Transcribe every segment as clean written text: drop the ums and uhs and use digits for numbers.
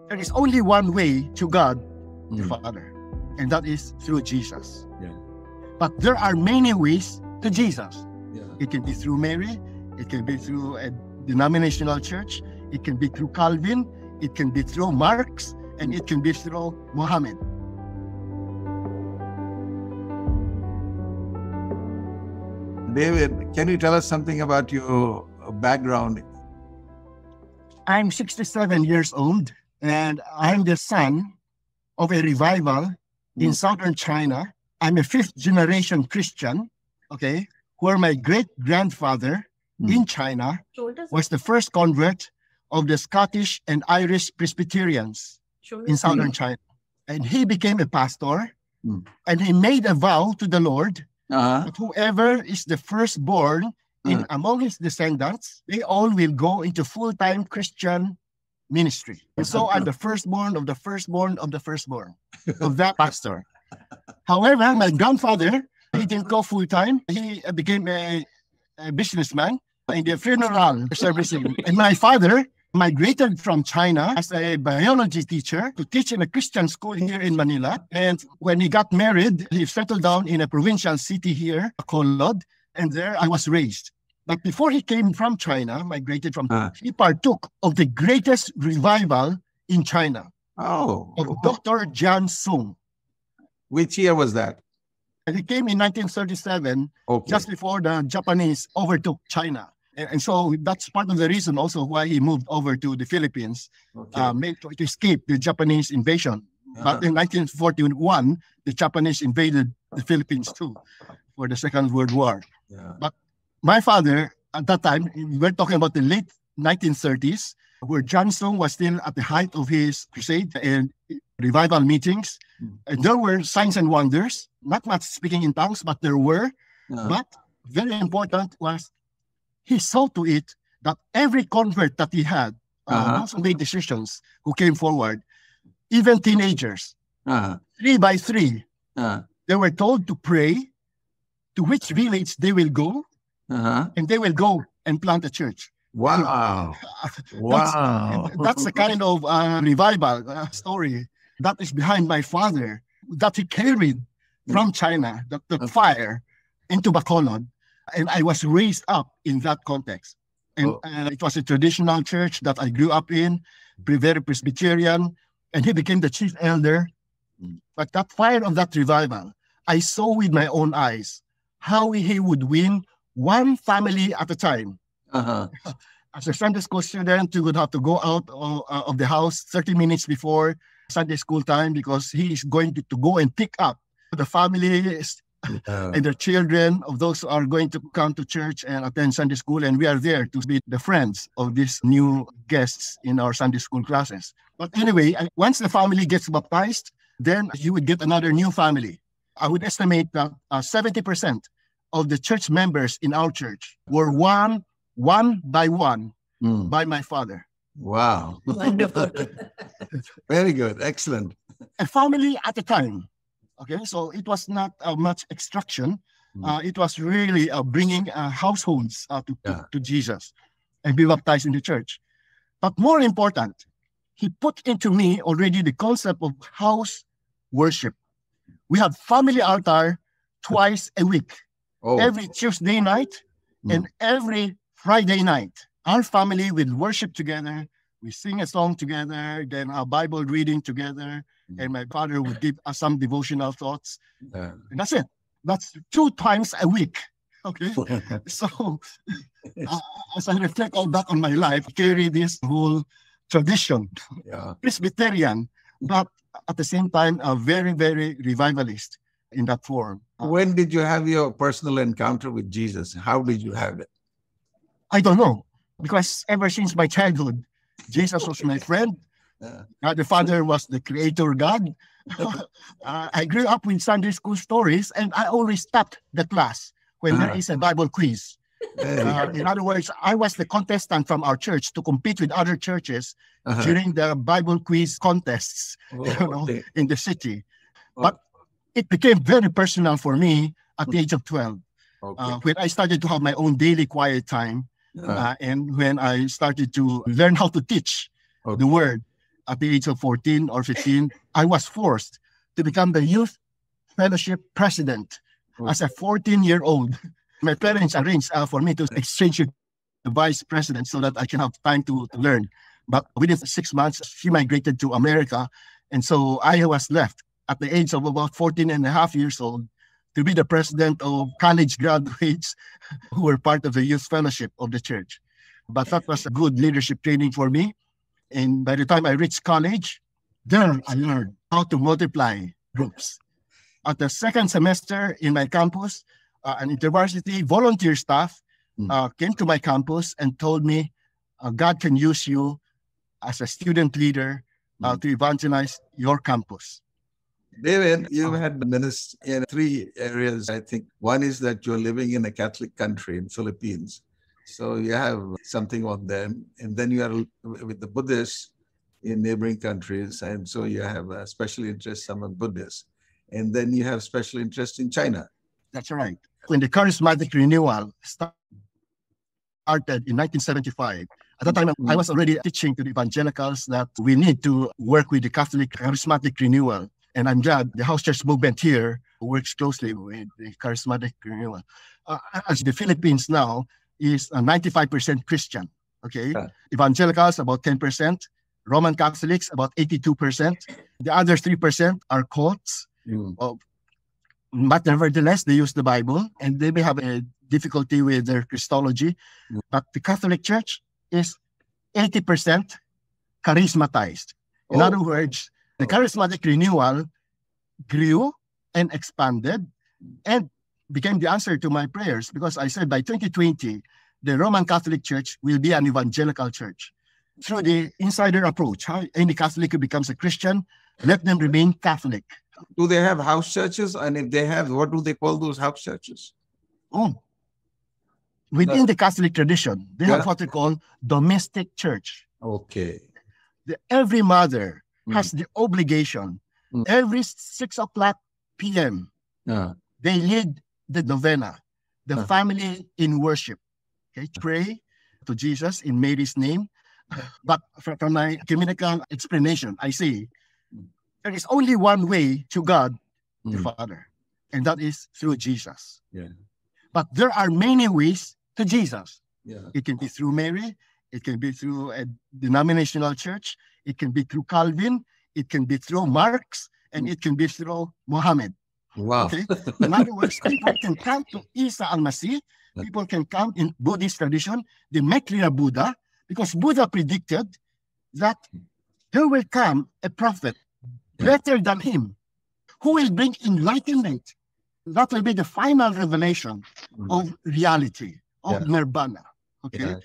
There is only one way to God, the Mm. Father, and that is through Jesus. Yeah. But there are many ways to Jesus. Yeah. It can be through Mary, it can be through a denominational church, it can be through Calvin, it can be through Marx, and it can be through Muhammad. David, can you tell us something about your background? I'm 67 years old, and I'm the son of a revival in southern China. I'm a fifth generation Christian, okay, where my great grandfather in China was the first convert of the Scottish and Irish Presbyterians in southern China. And he became a pastor, and he made a vow to the Lord that whoever is the firstborn among his descendants, they all will go into full-time Christian ministry. And so I'm the firstborn of the firstborn of the firstborn of that pastor. However, my grandfather, he didn't go full-time. He became a businessman in the funeral servicing. And my father migrated from China as a biology teacher to teach in a Christian school here in Manila. And when he got married, he settled down in a provincial city here, Bacolod, and there I was raised. But before he came from China, migrated from, he partook of the greatest revival in China of Dr. Jian Sung. Which year was that? And he came in 1937, just before the Japanese overtook China. And so that's part of the reason also why he moved over to the Philippines, to escape the Japanese invasion. But in 1941, the Japanese invaded the Philippines too for the Second World War. But my father, at that time, we were talking about the late 1930s, where Jian Sung was still at the height of his crusade and revival meetings. And there were signs and wonders, not much speaking in tongues, but there were. But very important was he saw to it that every convert that he had, those who made decisions, who came forward, even teenagers, 3 by 3, they were told to pray to which village they will go, and they will go and plant a church. Wow. That's the kind of revival story that is behind my father, that he carried from China, the fire into Bacolod. And I was raised up in that context. And it was a traditional church that I grew up in, very Presbyterian, and he became the chief elder. But that fire of that revival, I saw with my own eyes how he would win one family at a time. As a Sunday school student, you would have to go out of the house 30 minutes before Sunday school time because he is going to go and pick up the families and their children of those who are going to come to church and attend Sunday school. And we are there to be the friends of these new guests in our Sunday school classes. But anyway, once the family gets baptized, then you would get another new family. I would estimate that 70% of the church members in our church were one by one by my father. Wow. Wonderful. Very good. Excellent. A family at a time. Okay, so it was not much extraction. It was really bringing households to Jesus and be baptized in the church. But more important, he put into me already the concept of house worship. We have family altar twice a week. Every Tuesday night and every Friday night. Our family will worship together. We sing a song together, then our Bible reading together, and my father would give us some devotional thoughts. And that's it. That's 2 times a week. Okay. So as I reflect all that on my life, I carry this whole tradition, Presbyterian, but at the same time, a very, very revivalist in that form. When did you have your personal encounter with Jesus? How did you have it? I don't know, because ever since my childhood, Jesus was my friend. The Father was the creator God. I grew up with Sunday school stories, and I always stopped the class when there is a Bible quiz. In other words, I was the contestant from our church to compete with other churches during the Bible quiz contests in the city. But it became very personal for me at the age of 12, when I started to have my own daily quiet time, and when I started to learn how to teach the word. at the age of 14 or 15, I was forced to become the youth fellowship president as a 14-year-old. My parents arranged for me to exchange with the vice president so that I can have time to learn. But within 6 months, she migrated to America. And so I was left at the age of about 14 and a half years old to be the president of college graduates who were part of the youth fellowship of the church. But that was a good leadership training for me. And by the time I reached college, there I learned how to multiply groups. At the second semester in my campus, an InterVarsity volunteer staff came to my campus and told me, God can use you as a student leader to evangelize your campus. David, you had ministers in 3 areas, I think. One is that you're living in a Catholic country in Philippines. So you have something on them. And then you are with the Buddhists in neighboring countries. And so you have a special interest among Buddhists. And then you have special interest in China. That's right. When the charismatic renewal started in 1975, at that time, I was already teaching to the evangelicals that we need to work with the Catholic charismatic renewal. And I'm glad the house church movement here works closely with the charismatic renewal. As the Philippines now is 95% Christian, okay? Yeah. Evangelicals, about 10%. Roman Catholics, about 82%. The other 3% are cults. But nevertheless, they use the Bible, and they may have a difficulty with their Christology. But the Catholic Church is 80% charismatized. In other words, the charismatic renewal grew and expanded and became the answer to my prayers, because I said by 2020, the Roman Catholic Church will be an evangelical church. Through the insider approach, how any Catholic who becomes a Christian, let them remain Catholic. Do they have house churches? And if they have, what do they call those house churches? Within the Catholic tradition, they have what they call domestic church. Okay. Every mother has the obligation, every 6 o'clock p.m., they lead the novena, the family in worship. Okay, pray to Jesus in Mary's name. But from my ecumenical explanation, I see there is only one way to God, the Father, and that is through Jesus. Yeah. But there are many ways to Jesus. Yeah. It can be through Mary. It can be through a denominational church. It can be through Calvin. It can be through Marx. And it can be through Muhammad. Wow. Okay? In other words, people can come to Isa al-Masih. People can come in Buddhist tradition, the Maitreya Buddha, because Buddha predicted that there will come a prophet better than him who will bring enlightenment. That will be the final revelation of reality, of nirvana. Okay?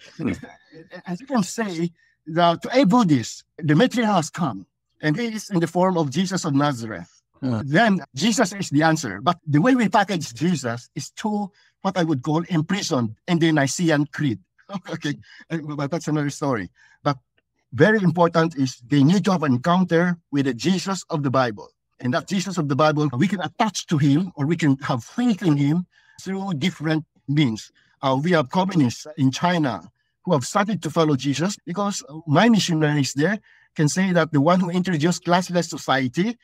As you can say, that to a Buddhist, the Maitreya has come, and he is in the form of Jesus of Nazareth. Then Jesus is the answer. But the way we package Jesus is to what I would call imprisoned in the Nicene Creed. Okay, but that's another story. But very important is they need to have an encounter with the Jesus of the Bible. And that Jesus of the Bible, we can attach to him, or we can have faith in him through different means. We have communists in China who have started to follow Jesus because my missionaries there can say that the one who introduced classless society,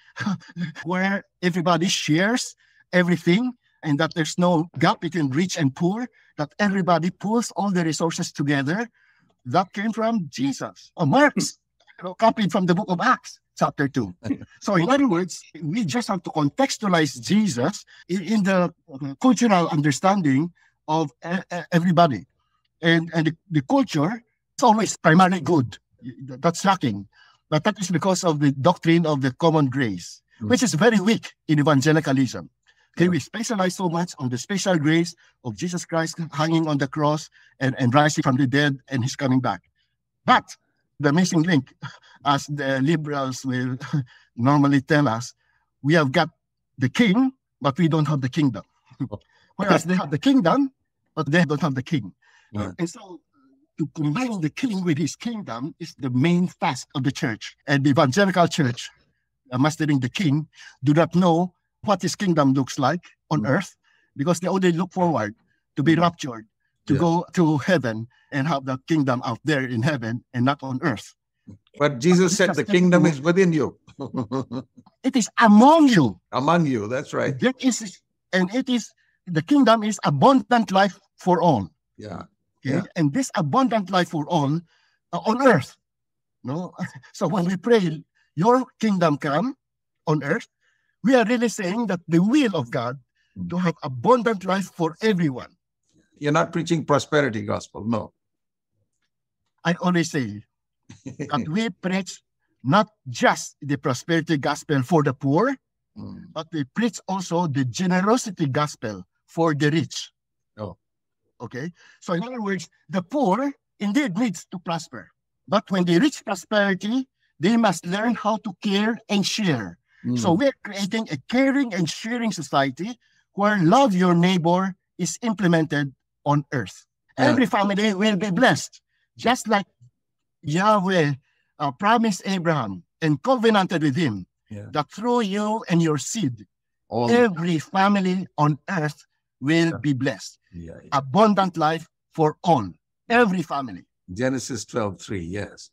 where everybody shares everything and that there's no gap between rich and poor, that everybody pulls all the resources together, that came from Jesus. Marx, copied from the book of Acts, chapter 2. So in other words, we just have to contextualize Jesus in the cultural understanding of everybody. And the culture is always primarily good. That's lacking. But that is because of the doctrine of the common grace, which is very weak in evangelicalism. Okay, we specialize so much on the special grace of Jesus Christ hanging on the cross and rising from the dead and his coming back. But the missing link, as the liberals will normally tell us, we have got the king, but we don't have the kingdom. Whereas they have the kingdom, but they don't have the king. And so to combine the king with his kingdom is the main task of the church. And the evangelical church, mastering the king, do not know what his kingdom looks like on earth, because they only look forward to be raptured, to go to heaven and have the kingdom out there in heaven and not on earth. But Jesus said the kingdom is within you. It is among you. Among you, that's right. That is, and it is, the kingdom is abundant life for all. Yeah. Okay? Yeah. And this abundant life for all on earth. No? So when we pray, your kingdom come on earth, we are really saying that the will of God to have abundant life for everyone. You're not preaching prosperity gospel, no. I always say that we preach not just the prosperity gospel for the poor, but we preach also the generosity gospel for the rich. Oh. Okay? So in other words, the poor indeed needs to prosper. But when they reach prosperity, they must learn how to care and share. So we're creating a caring and sharing society where love your neighbor is implemented on earth. Yeah. Every family will be blessed, just like Yahweh promised Abraham and covenanted with him that through you and your seed, every family on earth will be blessed. Abundant life for all, every family. Genesis 12:3, yes.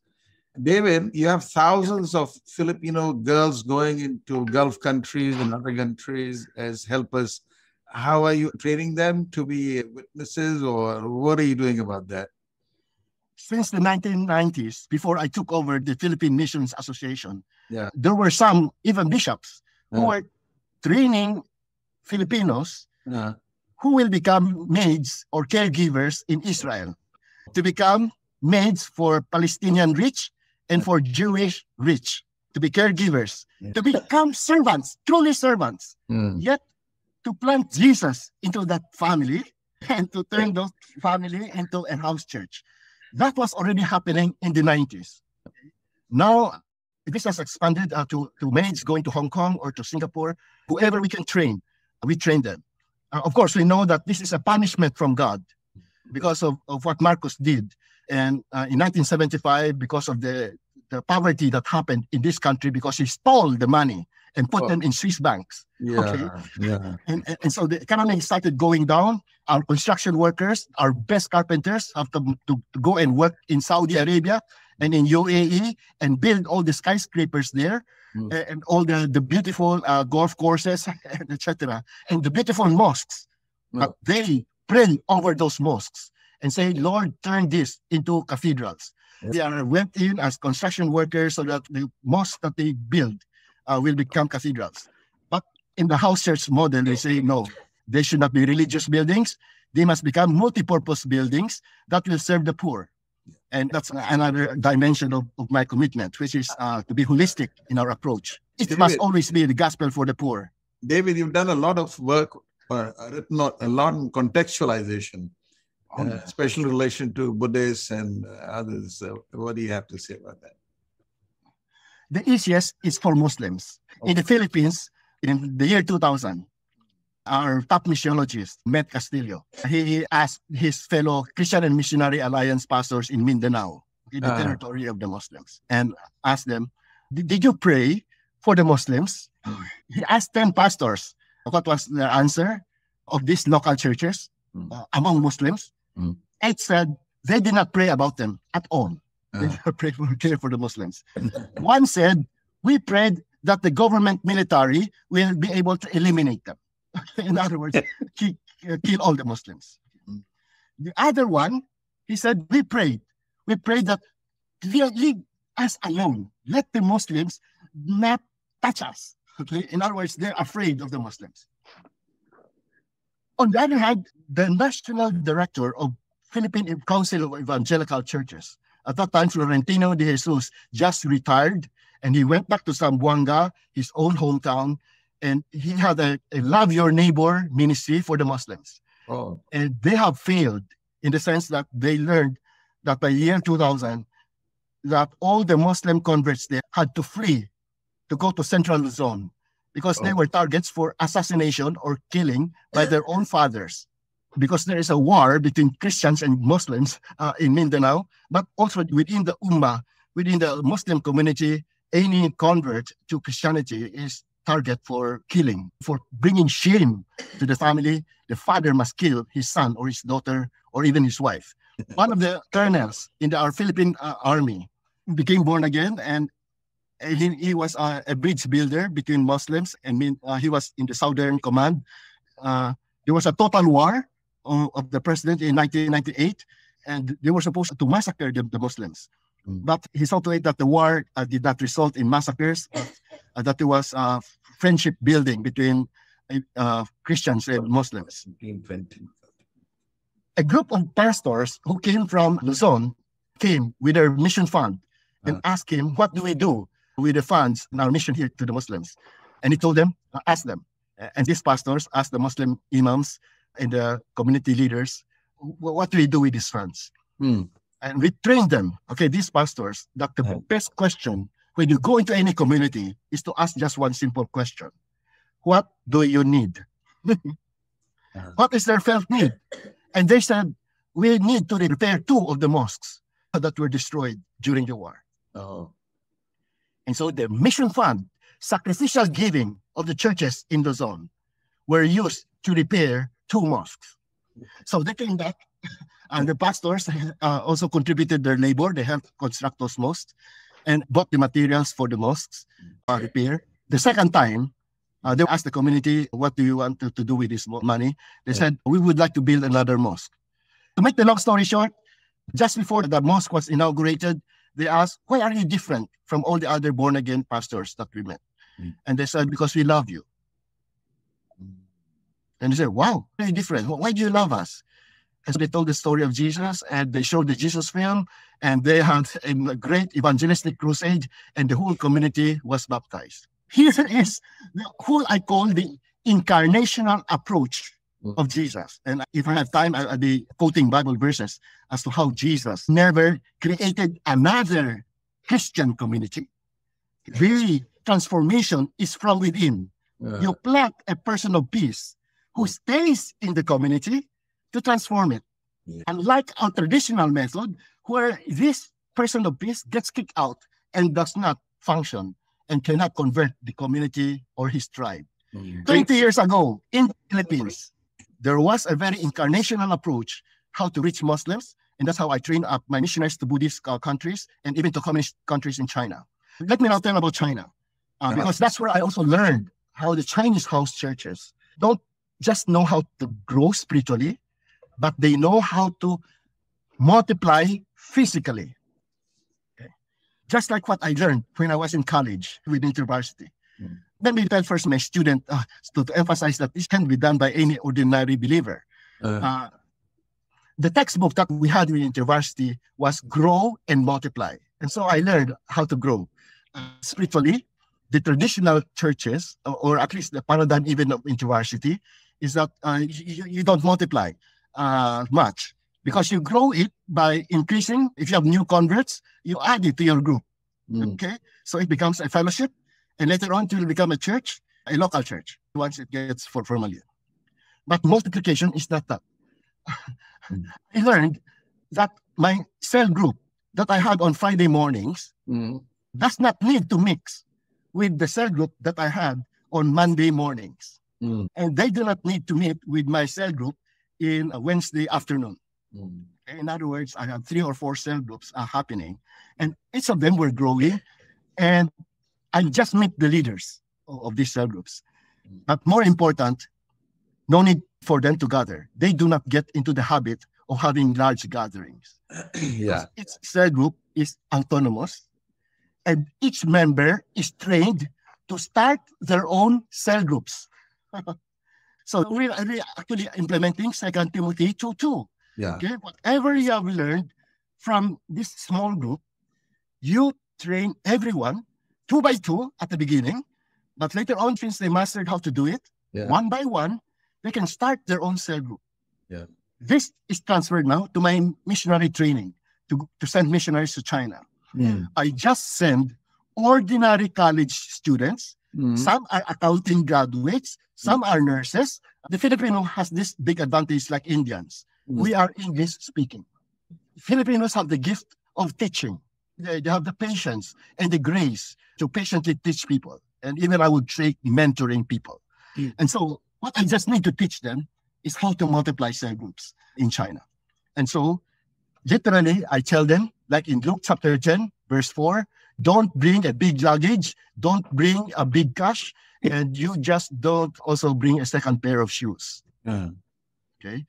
David, you have thousands of Filipino girls going into Gulf countries and other countries as helpers. How are you training them to be witnesses, or what are you doing about that? Since the 1990s, before I took over the Philippine Missions Association, Yeah. there were some, even bishops, who were training Filipinos who will become maids or caregivers in Israel, to become maids for Palestinian rich and for Jewish rich, to be caregivers, to become servants, truly servants, yet to plant Jesus into that family and to turn those family into a house church. That was already happening in the 90s. Now, this has expanded to maids going to Hong Kong or to Singapore. Whoever we can train, we train them. Of course, we know that this is a punishment from God because of what Marcos did. And in 1975, because of the poverty that happened in this country, because he stole the money and put them in Swiss banks. And so the economy started going down. Our construction workers, our best carpenters have to go and work in Saudi Arabia and in UAE and build all the skyscrapers there and all the beautiful golf courses, etc. And the beautiful mosques. But they pray over those mosques and say, Lord, turn this into cathedrals. They are went in as construction workers so that the mosques that they build will become cathedrals. But in the house church model, they say, no, they should not be religious buildings. They must become multi-purpose buildings that will serve the poor. And that's another dimension of my commitment, which is to be holistic in our approach. It must always be the gospel for the poor. David, you've done a lot of work, written a lot on contextualization, special relation to Buddhists and others. What do you have to say about that? The easiest is for Muslims. In the Philippines, in the year 2000, our top missiologist, Met Castillo, he asked his fellow Christian and Missionary Alliance pastors in Mindanao, in the territory of the Muslims, and asked them, did you pray for the Muslims? He asked 10 pastors, what was their answer of these local churches among Muslims? It said they did not pray about them at all. They did not pray for the Muslims. One said, we prayed that the government military will be able to eliminate them. In other words, kill all the Muslims. The other one, he said, we prayed that leave us alone. Let the Muslims not touch us. Okay? In other words, they're afraid of the Muslims. On the other hand, the national director of Philippine Council of Evangelical Churches, at that time, Florentino de Jesus just retired, and he went back to Zamboanga, his own hometown, and he had a Love Your Neighbor ministry for the Muslims. And they have failed in the sense that they learned that by year 2000, that all the Muslim converts there had to flee to go to Central Luzon because they were targets for assassination or killing by their own fathers. Because there is a war between Christians and Muslims in Mindanao, but also within the Ummah, within the Muslim community, any convert to Christianity is target for killing, for bringing shame to the family. The father must kill his son or his daughter or even his wife. One of the colonels in our Philippine army became born again, and he was a bridge builder between Muslims, and he was in the Southern Command. There was a total war of the president in 1998, and they were supposed to massacre the Muslims. But he saw to it that the war did not result in massacres, that there was friendship building between Christians and Muslims. A group of pastors who came from Luzon came with their mission fund and asked him, what do we do with the funds in our mission here to the Muslims? And he told them, ask them. And these pastors asked the Muslim imams and the community leaders, what do we do with these funds? And we trained them, okay, these pastors, that the best question when you go into any community is to ask just one simple question. What do you need? What is their felt need? And they said, we need to repair 2 of the mosques that were destroyed during the war. And so the mission fund, sacrificial giving of the churches in the zone were used to repair 2 mosques. So they came back, and the pastors also contributed their labor. They helped construct those mosques and bought the materials for the mosques repair. The second time, they asked the community, what do you want to do with this money? They said, we would like to build another mosque. To make the long story short, just before the mosque was inaugurated, they asked, why are you different from all the other born-again pastors that we met? And they said, because we love you. And they said, wow, very different. Why do you love us? And so they told the story of Jesus, and they showed the Jesus film, and they had a great evangelistic crusade, and the whole community was baptized. Here is who I call the incarnational approach of Jesus. And if I have time, I'll be quoting Bible verses as to how Jesus never created another Christian community. The transformation is from within. You plant a person of peace who stays in the community to transform it. Unlike our traditional method, where this person of peace gets kicked out and does not function and cannot convert the community or his tribe. 20 years ago in the Philippines, there was a very incarnational approach how to reach Muslims, and that's how I trained up my missionaries to Buddhist countries and even to communist countries in China. Let me now tell about China, because that's where I also learned how the Chinese house churches don't just know how to grow spiritually, but they know how to multiply physically. Just like what I learned when I was in college with InterVarsity. Let me tell first my student to emphasize that this can be done by any ordinary believer. The textbook that we had in InterVarsity was Grow and Multiply. And so I learned how to grow. Spiritually, the traditional churches, or at least the paradigm even of InterVarsity, is that you don't multiply much. Because you grow it by increasing. If you have new converts, you add it to your group. Okay? So it becomes a fellowship. And later on, it will become a church, a local church, once it gets for formally. But multiplication is not that. I learned that my cell group that I had on Friday mornings does not need to mix with the cell group that I had on Monday mornings. And they do not need to meet with my cell group in a Wednesday afternoon. In other words, I have 3 or 4 cell groups happening, and each of them were growing, and I just meet the leaders of these cell groups. But more important, no need for them to gather. They do not get into the habit of having large gatherings. Each cell group is autonomous, and each member is trained to start their own cell groups. So we're actually implementing 2 Timothy 2:2. Okay, whatever you have learned from this small group, you train everyone 2 by 2 at the beginning, but later on, since they mastered how to do it, 1 by 1, they can start their own cell group. This is transferred now to my missionary training to send missionaries to China. I just send ordinary college students. Some are accounting graduates, some are nurses. The Filipino has this big advantage like Indians. We are English speaking. Filipinos have the gift of teaching. They have the patience and the grace to patiently teach people. And even I would say mentoring people. And so what I just need to teach them is how to multiply cell groups in China. And so literally I tell them like in Luke chapter 10, verse 4, don't bring a big luggage, don't bring a big cash, and you just don't also bring a second pair of shoes. Okay.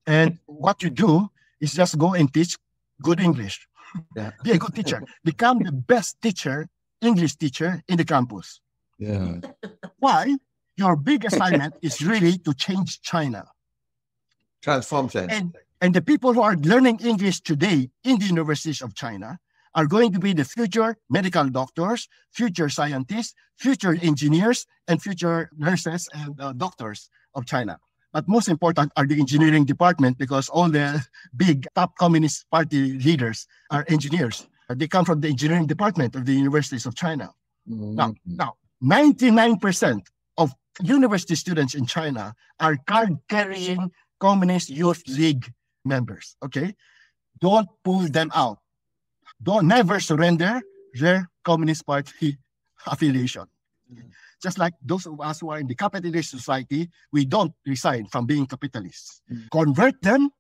And what you do is just go and teach good English. Yeah. Be a good teacher. Become the best teacher, English teacher in the campus. Yeah. Why? Your big assignment is really to change China. Transform China. And the people who are learning English today in the universities of China are going to be the future medical doctors, future scientists, future engineers, and future nurses and doctors of China. But most important are the engineering department, because all the big top Communist Party leaders are engineers. They come from the engineering department of the universities of China. Now, 99% of university students in China are card-carrying Communist Youth League members, okay? Don't pull them out. Don't never surrender their Communist Party affiliation. Just like those of us who are in the capitalist society, we don't resign from being capitalists. Convert them,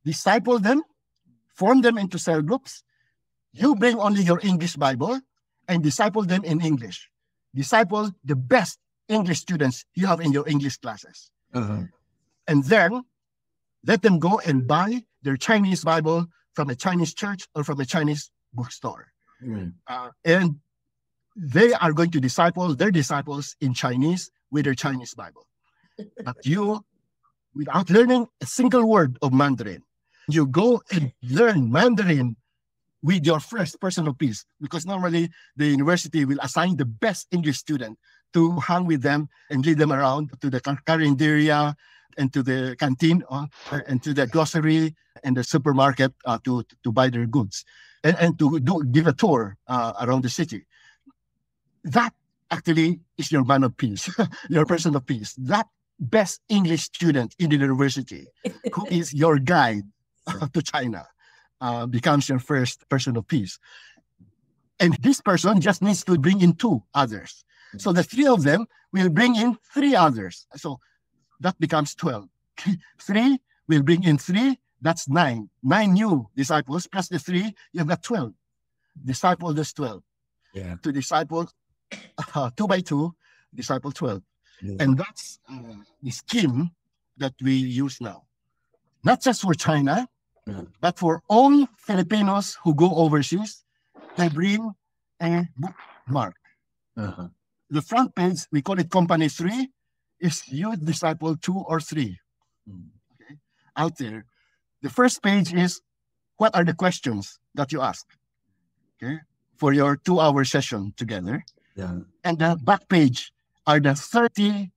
disciple them, form them into cell groups. You bring only your English Bible and disciple them in English. Disciple the best English students you have in your English classes. And then let them go and buy their Chinese Bible from a Chinese church or from a Chinese bookstore. And they are going to disciple their disciples in Chinese with their Chinese Bible. But you, without learning a single word of Mandarin, you go and learn Mandarin with your first personal piece, because normally the university will assign the best English student to hang with them and lead them around to the carinderia and to the canteen and to the grocery and the supermarket to buy their goods and to give a tour around the city. That actually is your man of peace, your person of peace. That best English student in the university who is your guide to China becomes your first person of peace. And this person just needs to bring in 2 others. So the 3 of them will bring in 3 others. So that becomes 12. 3 will bring in 3, that's 9. 9 new disciples plus the 3, you've got 12. Disciple this 12. Yeah. To disciple 2 by 2, disciple 12. Yeah. And that's the scheme that we use now. Not just for China, but for all Filipinos who go overseas, they bring a bookmark. The front page, we call it Company 3, is you disciple 2 or 3. Okay? Out there. The first page is, what are the questions that you ask? Okay? For your 2-hour session together. Yeah. And the back page are the 30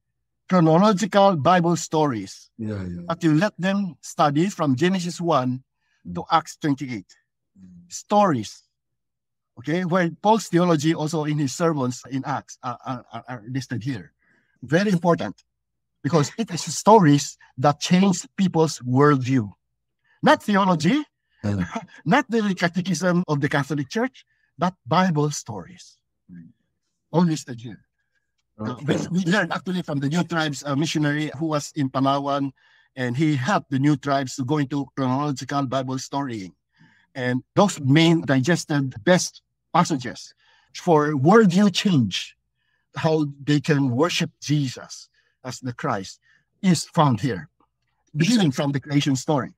chronological Bible stories that you let them study from Genesis 1 to Acts 28. Stories. Okay, where Paul's theology also in his sermons in Acts are listed here. Very important, because it is stories that change people's worldview. Not theology, not the catechism of the Catholic Church, but Bible stories. All listed here. We learned actually from the New Tribes missionary who was in Palawan, and he helped the New Tribes to go into chronological Bible storying. And those main digested best passages for worldview change, how they can worship Jesus as the Christ, is found here, beginning from the creation story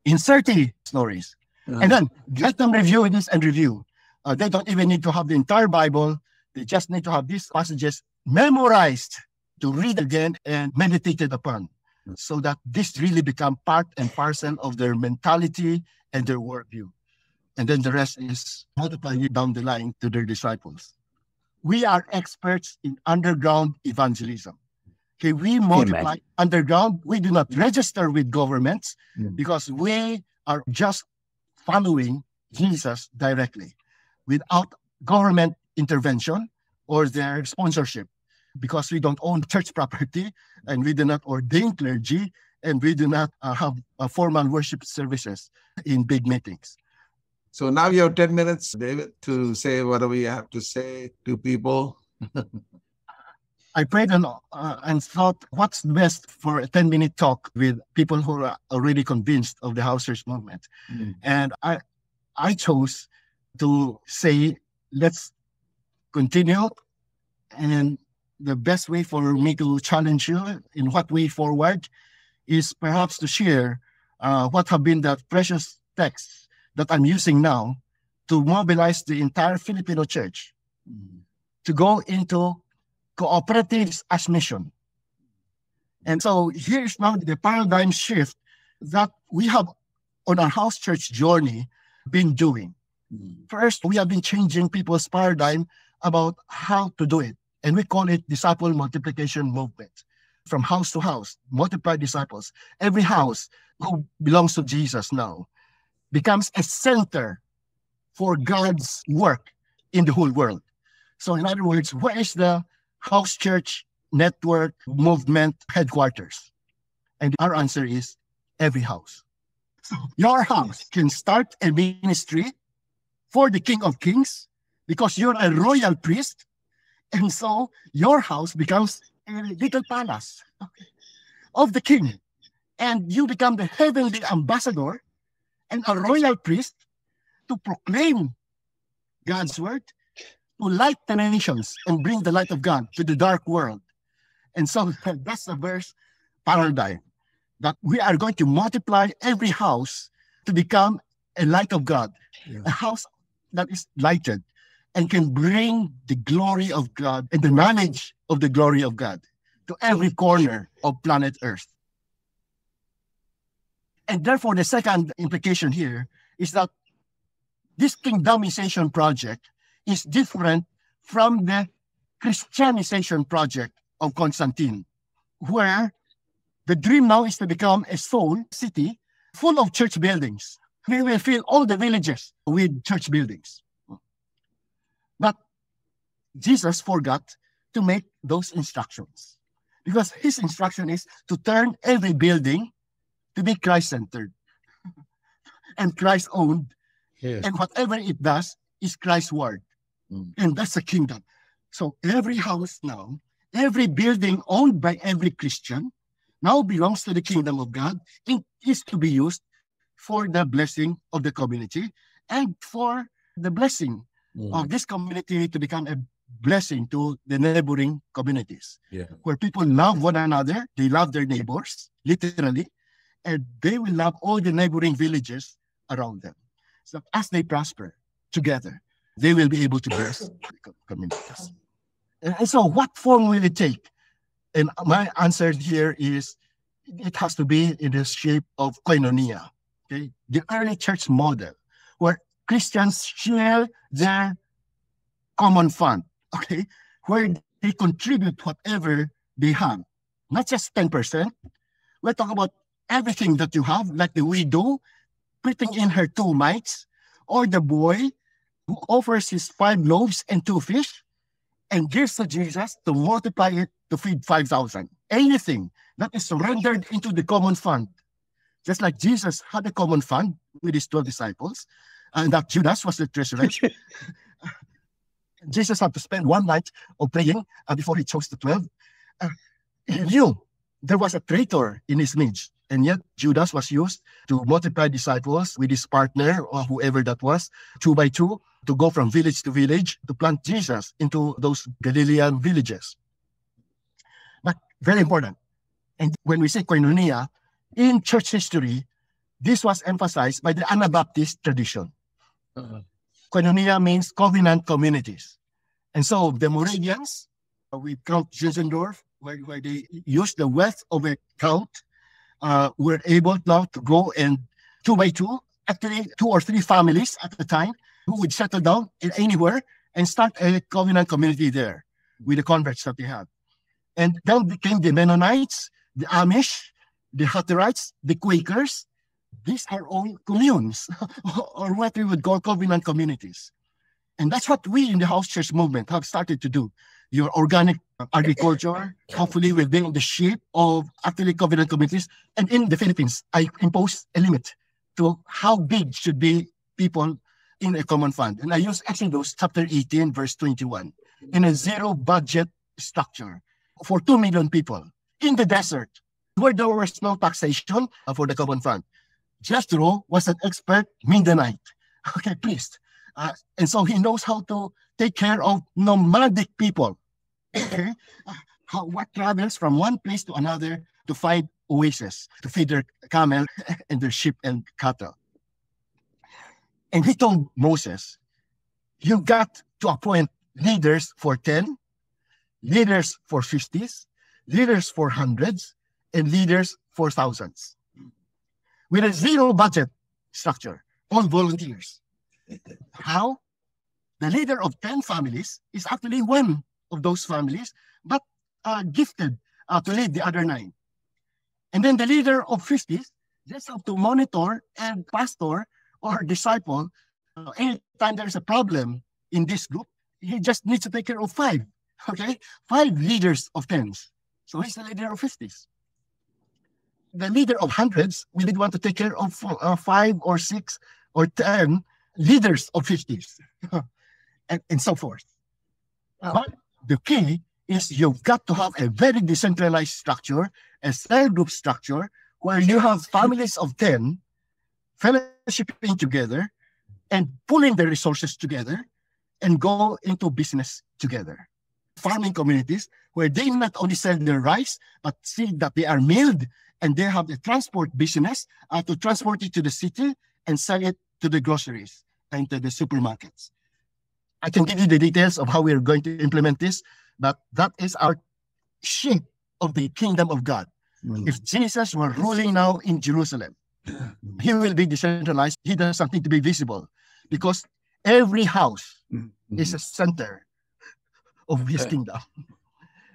in 30 stories. And then let them review this and review. They don't even need to have the entire Bible. They just need to have these passages memorized to read again and meditated upon, so that this really become part and parcel of their mentality and their worldview. And then the rest is multiplying it down the line to their disciples. We are experts in underground evangelism. Okay, we multiply underground. We do not register with governments because we are just following Jesus directly without government intervention or their sponsorship, because we don't own church property and we do not ordain clergy and we do not have formal worship services in big meetings. So now you have 10 minutes, David, to say whatever you have to say to people. I prayed and thought, what's best for a 10-minute talk with people who are already convinced of the house church movement? And I chose to say, let's continue. And the best way for me to challenge you in what way forward is perhaps to share what have been the precious texts that I'm using now to mobilize the entire Filipino church to go into cooperatives as mission. And so here's now the paradigm shift that we have on our house church journey been doing. First, we have been changing people's paradigm about how to do it. And we call it disciple multiplication movement. From house to house, multiply disciples. Every house who belongs to Jesus now becomes a center for God's work in the whole world. So in other words, where is the house church network movement headquarters? And our answer is every house. So your house can start a ministry for the King of Kings because you're a royal priest. And so your house becomes a little palace of the king. And you become the heavenly ambassador and a royal priest to proclaim God's word, to light the nations and bring the light of God to the dark world. And so that's the verse paradigm, that we are going to multiply every house to become a light of God, a house that is lighted and can bring the glory of God and the knowledge of the glory of God to every corner of planet Earth. And therefore, the second implication here is that this kingdomization project is different from the Christianization project of Constantine, where the dream now is to become a soul city full of church buildings. We will fill all the villages with church buildings. But Jesus forgot to make those instructions, because his instruction is to turn every building to be Christ-centered and Christ-owned. Yes. And whatever it does is Christ's word. And that's the kingdom. So every house now, every building owned by every Christian now belongs to the kingdom of God. It is to be used for the blessing of the community and for the blessing of this community to become a blessing to the neighboring communities, where people love one another, they love their neighbors, literally, and they will love all the neighboring villages around them. So as they prosper together, they will be able to bless the communities. And so what form will it take? And my answer here is it has to be in the shape of koinonia, okay? The early church model, where Christians share their common fund, okay, where they contribute whatever they have, not just 10%. We're talking about everything that you have, like the widow putting in her 2 mites, or the boy who offers his 5 loaves and 2 fish and gives to Jesus to multiply it to feed 5,000. Anything that is surrendered into the common fund. Just like Jesus had a common fund with his 12 disciples, and that Judas was the treasurer. Jesus had to spend one night of praying before he chose the 12. He knew there was a traitor in his midst, and yet Judas was used to multiply disciples with his partner or whoever that was, 2 by 2, to go from village to village to plant Jesus into those Galilean villages. But very important. And when we say koinonia, in church history, this was emphasized by the Anabaptist tradition. Koinonia means covenant communities. And so the Moravians, with Count Zinzendorf, where they used the wealth of a count, were able now to go and 2 by 2, actually 2 or 3 families at the time, who would settle down in anywhere and start a covenant community there with the converts that they had. And then became the Mennonites, the Amish, the Hutterites, the Quakers. These are all communes, or what we would call covenant communities. And that's what we in the house church movement have started to do. Your organic agriculture, hopefully, will be in the shape of actually covenant communities. And in the Philippines, I impose a limit to how big should be people in a common fund. And I use Exodus chapter 18, verse 21, in a zero budget structure for 2 million people in the desert, where there was no taxation for the common fund. Jethro was an expert Midianite. Okay, priest. And so he knows how to take care of nomadic people. Okay, what travels from one place to another to find oasis, to feed their camel and their sheep and cattle. And he told Moses, you got to appoint leaders for 10, leaders for 50s, leaders for hundreds, and leaders for thousands. With a zero budget structure, all volunteers. How? The leader of 10 families is actually one of those families, but gifted to lead the other 9. And then the leader of 50s just have to monitor and pastor or disciple. Anytime there's a problem in this group, he just needs to take care of 5. Okay, 5 leaders of 10s. So he's the leader of 50s. The leader of hundreds will want to take care of 5 or 6 or 10 leaders of 50s, and so forth. But the key is you've got to have a very decentralized structure, a cell group structure, where you have families of 10 fellowshipping together and pulling the resources together and go into business together. Farming communities where they not only sell their rice, but see that they are milled and they have the transport business to transport it to the city and sell it to the groceries and to the supermarkets. I can give you the details of how we are going to implement this, but that is our shape of the kingdom of God. Mm-hmm. If Jesus were ruling now in Jerusalem, he will be decentralized. He doesn't need to be visible because every house is a center of his kingdom.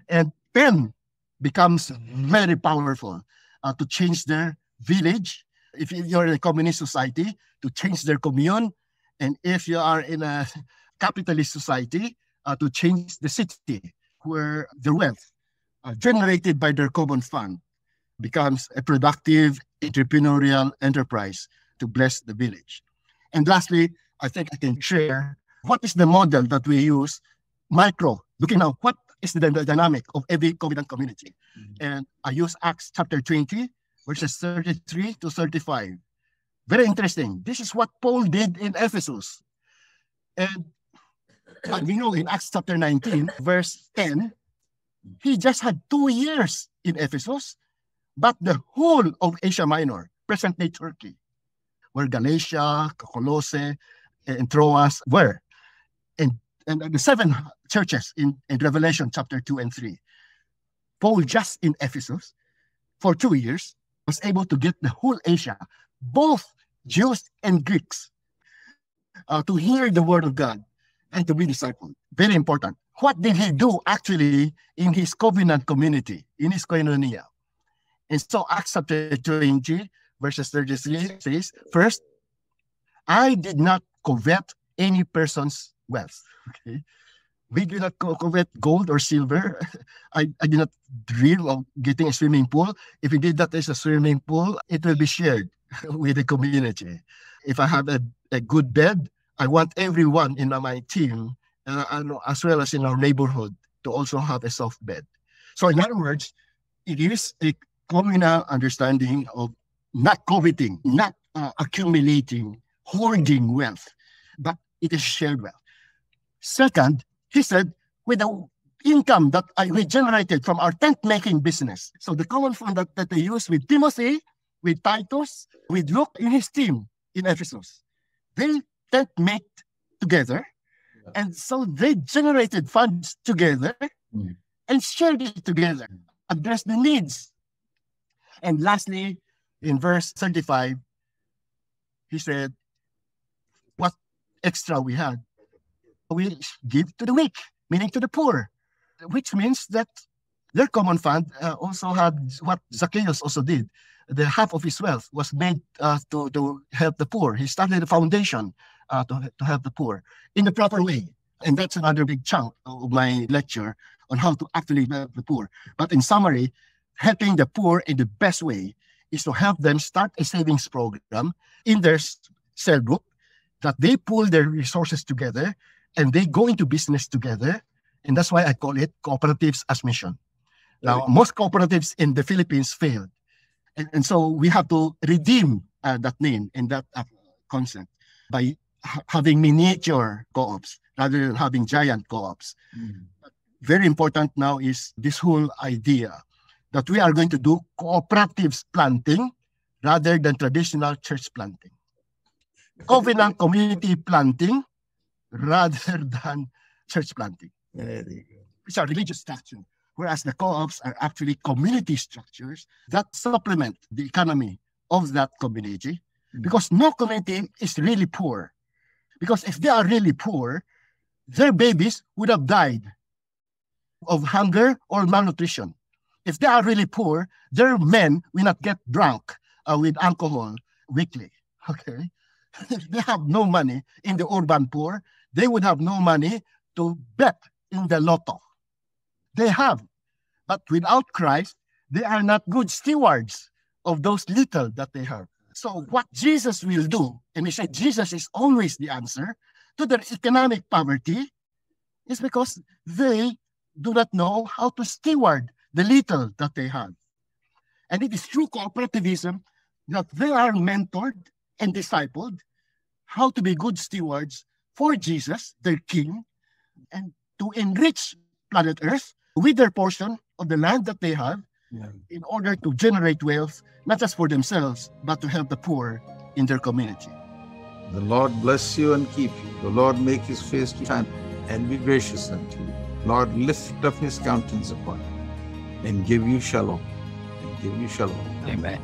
And 10 becomes very powerful to change their village. If you're in a communist society, to change their commune. And if you are in a capitalist society, to change the city where the wealth generated by their common fund becomes a productive entrepreneurial enterprise to bless the village. And lastly, I think I can share what is the model that we use, micro, looking now, what is the dynamic of every covenant community. Mm-hmm. And I use Acts chapter 20, verses 33 to 35. Very interesting. This is what Paul did in Ephesus. And we know in Acts chapter 19, verse 10, he just had 2 years in Ephesus, but the whole of Asia Minor, present-day Turkey, where Galatia, Colossae, and Troas were. And the 7 churches in Revelation chapter 2 and 3. Paul just in Ephesus for 2 years was able to get the whole Asia, both Jews and Greeks, to hear the word of God and to be discipled. Very important. What did he do actually in his covenant community, in his koinonia? And so Acts chapter 20, verses 33 says, first, I did not covet any person's wealth. Okay. We do not covet gold or silver. I did not dream of getting a swimming pool. If we did that as a swimming pool, it will be shared with the community. If I have a good bed, I want everyone in my team, as well as in our neighborhood, to also have a soft bed. So in other words, it is a communal understanding of not coveting, not accumulating, hoarding wealth, but it is shared wealth. Second, he said, with the income that we generated from our tent-making business. So the common fund that they used with Timothy, with Titus, with Luke in his team in Ephesus. They tent-make together, and so they generated funds together and shared it together, addressed the needs. And lastly, in verse 35, he said, what extra we had, we give to the weak, meaning to the poor, which means that their common fund also had what Zacchaeus also did. The half of his wealth was made to help the poor. He started a foundation to help the poor in the proper way. And that's another big chunk of my lecture on how to actually help the poor. But in summary, helping the poor in the best way is to help them start a savings program in their cell group, that they pool their resources together and they go into business together. And that's why I call it cooperatives as mission. Now, most cooperatives in the Philippines failed. And so we have to redeem that name and that concept by having miniature co-ops rather than having giant co-ops. Mm. Very important now is this whole idea that we are going to do cooperatives planting rather than traditional church planting. Covenant community planting rather than church planting. Which are religious structures, whereas the co-ops are actually community structures that supplement the economy of that community, because no community is really poor. Because if they are really poor, their babies would have died of hunger or malnutrition. If they are really poor, their men will not get drunk with alcohol weekly. Okay, if they have no money in the urban poor, they would have no money to bet in the lotto. They have, but without Christ, they are not good stewards of those little that they have. So what Jesus will do, and we said Jesus is always the answer to their economic poverty, is because they do not know how to steward the little that they have. And it is through cooperativism that they are mentored and discipled how to be good stewards for Jesus, their King, and to enrich planet Earth with their portion of the land that they have, in order to generate wealth, not just for themselves, but to help the poor in their community. The Lord bless you and keep you. The Lord make his face to shine and be gracious unto you. Lord, lift up his countenance upon you and give you shalom. And give you shalom. Amen.